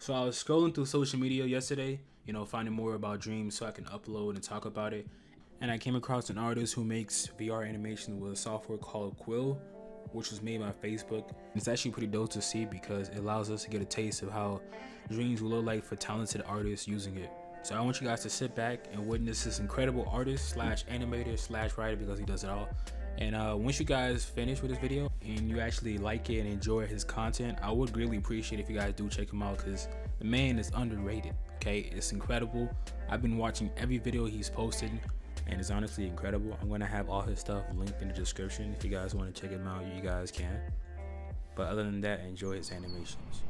So I was scrolling through social media yesterday, finding more about dreams so I can upload and talk about it. And I came across an artist who makes VR animation with a software called Quill, which was made by Facebook. It's actually pretty dope to see because it allows us to get a taste of how dreams will look like for talented artists using it. So I want you guys to sit back and witness this incredible artist slash animator slash writer, because he does it all. And once you guys finish with this video and you actually like it and enjoy his content, I would really appreciate if you guys do check him out, because the man is underrated. Okay, it's incredible. I've been watching every video he's posted and it's honestly incredible. I'm gonna have all his stuff linked in the description. If you guys want to check him out, you guys can. But other than that, enjoy his animations.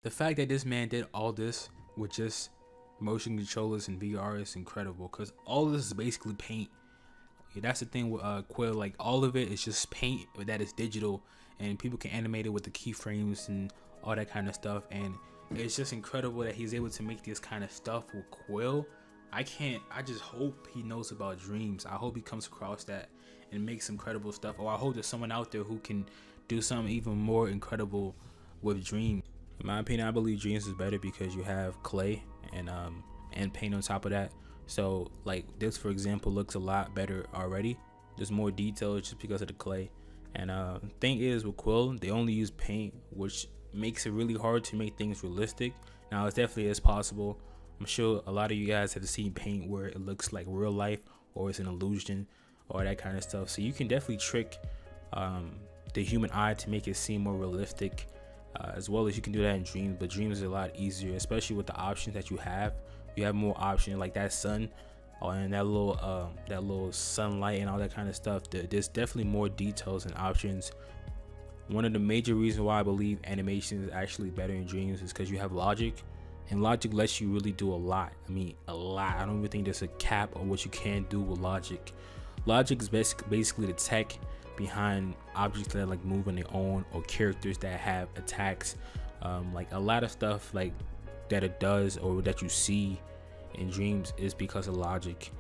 The fact that this man did all this with just motion controllers and VR is incredible, because all of this is basically paint. Yeah, that's the thing with Quill, like all of it is just paint that is digital, and people can animate it with the keyframes and all that kind of stuff. And it's just incredible that he's able to make this kind of stuff with Quill. I just hope he knows about Dreams. I hope he comes across that and makes incredible stuff. Or I hope there's someone out there who can do something even more incredible with Dreams. In my opinion, I believe Dreams is better because you have clay and paint on top of that. So like this, for example, looks a lot better already. There's more details just because of the clay. And thing is, with Quill, they only use paint, which makes it really hard to make things realistic. Now, it definitely is possible. I'm sure a lot of you guys have seen paint where it looks like real life or it's an illusion or that kind of stuff. So you can definitely trick the human eye to make it seem more realistic, as well as you can do that in Dreams. But Dreams is a lot easier, especially with the options that you have. You have more options, like that sun and that little sunlight and all that kind of stuff. There's definitely more details and options. One of the major reasons why I believe animation is actually better in Dreams is because you have logic, and logic lets you really do a lot. I mean, a lot. I don't even think there's a cap on what you can do with logic. Logic is basically the tech behind objects that like move on their own, or characters that have attacks. Like a lot of stuff like that it does or that you see in Dreams is because of logic.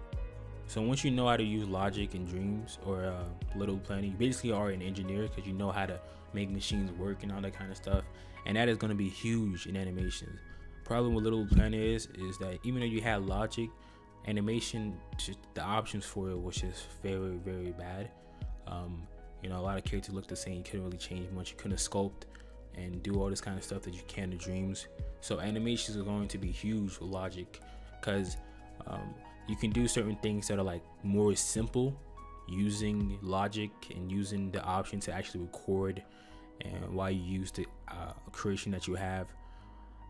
So once you know how to use logic in Dreams or Little Planet, you basically are an engineer, because you know how to make machines work and all that kind of stuff. And that is going to be huge in animations. Problem with Little Planet is that even though you had logic, animation, just the options for it was just very, very bad. You know, a lot of characters look the same. You couldn't really change much. You couldn't sculpt and do all this kind of stuff that you can in Dreams. So animations are going to be huge with logic, because you can do certain things that are like more simple using logic and using the option to actually record, and while you use the creation that you have.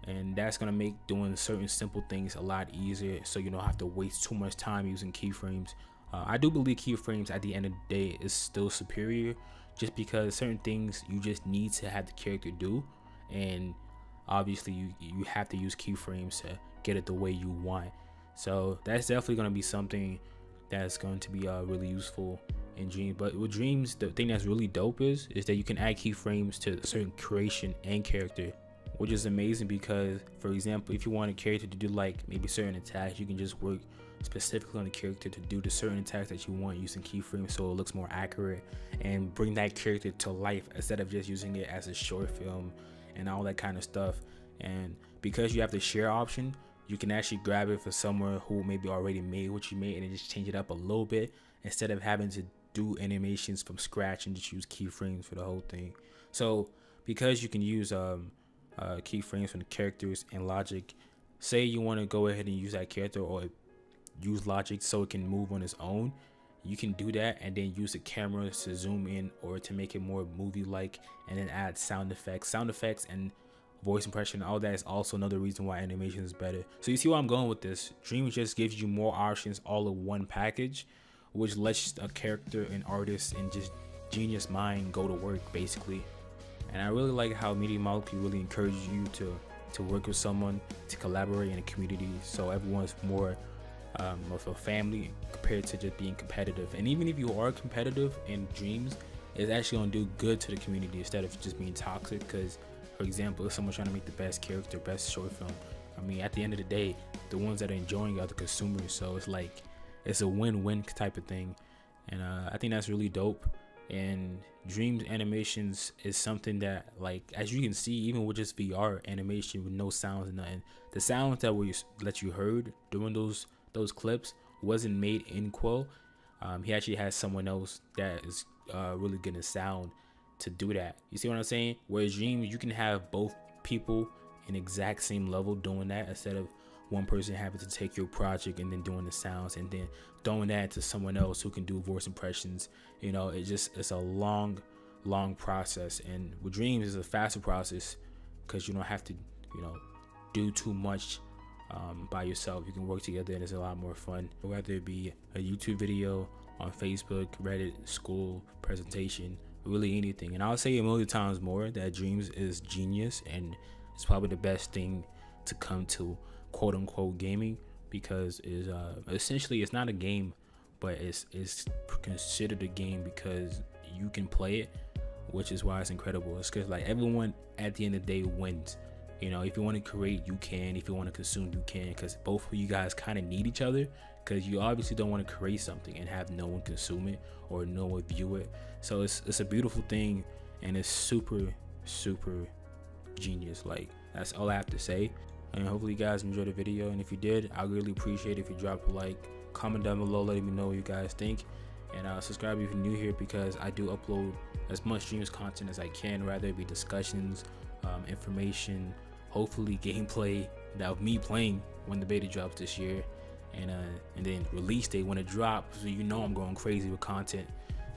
And that's gonna make doing certain simple things a lot easier, so you don't have to waste too much time using keyframes. I do believe keyframes at the end of the day is still superior, just because certain things you just need to have the character do, and obviously you have to use keyframes to get it the way you want. So that's definitely going to be something that's going to be really useful in Dreams. But with Dreams, the thing that's really dope is that you can add keyframes to certain creation and character, which is amazing, because for example, if you want a character to do like maybe certain attacks, you can just work specifically on the character to do the certain attacks that you want using keyframes, so it looks more accurate and bring that character to life, instead of just using it as a short film and all that kind of stuff. And because you have the share option, you can actually grab it for someone who maybe already made what you made and then just change it up a little bit, instead of having to do animations from scratch and just use keyframes for the whole thing. So because you can use keyframes from the characters and logic, say you want to go ahead and use that character or use logic so it can move on its own, you can do that, and then use the camera to zoom in or to make it more movie like, and then add sound effects and voice impression. All that is also another reason why animation is better. So you see where I'm going with this. Dreams just gives you more options all in one package, which lets a character and artist and just genius mind go to work basically. And I really like how Media Molecule really encourages you to work with someone, to collaborate in a community, so everyone's more of a family compared to just being competitive. And even if you are competitive in Dreams, it's actually going to do good to the community instead of just being toxic. Because for example, if someone's trying to make the best character, best short film, I mean, at the end of the day, the ones that are enjoying are the consumers. So it's like, it's a win-win type of thing. And I think that's really dope. And Dreams animations is something that, like, as you can see, even with just VR animation with no sounds and nothing, the sounds that you heard during those clips wasn't made in Quill. He actually has someone else that is really good at sound to do that. You see what I'm saying? Whereas Dreams, you can have both people in exact same level doing that, instead of one person having to take your project and then doing the sounds and then throwing that to someone else who can do voice impressions. You know, it's a long process. And with Dreams, it's a faster process because you don't have to, you know, do too much by yourself. You can work together and it's a lot more fun. Whether it be a YouTube video, on Facebook, Reddit, school, presentation, really anything. And I'll say a million times more that Dreams is genius, and is probably the best thing to come to quote unquote gaming, because is essentially it's not a game, but it's considered a game because you can play it, which is why it's incredible. It's because like everyone at the end of the day wins. You know, if you want to create, you can. If you want to consume, you can, because both of you guys kind of need each other, because you obviously don't want to create something and have no one consume it or no one view it. So it's a beautiful thing, and it's super genius. Like, that's all I have to say. And hopefully you guys enjoyed the video, and if you did, I really appreciate it if you drop a like, comment down below letting me know what you guys think, and subscribe if you're new here, because I do upload as much streams content as I can, whether it be discussions, information, hopefully gameplay of me playing when the beta drops this year, and then release date when it drops, so you know I'm going crazy with content.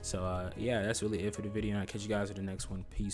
So yeah, that's really it for the video, and I'll catch you guys in the next one. Peace.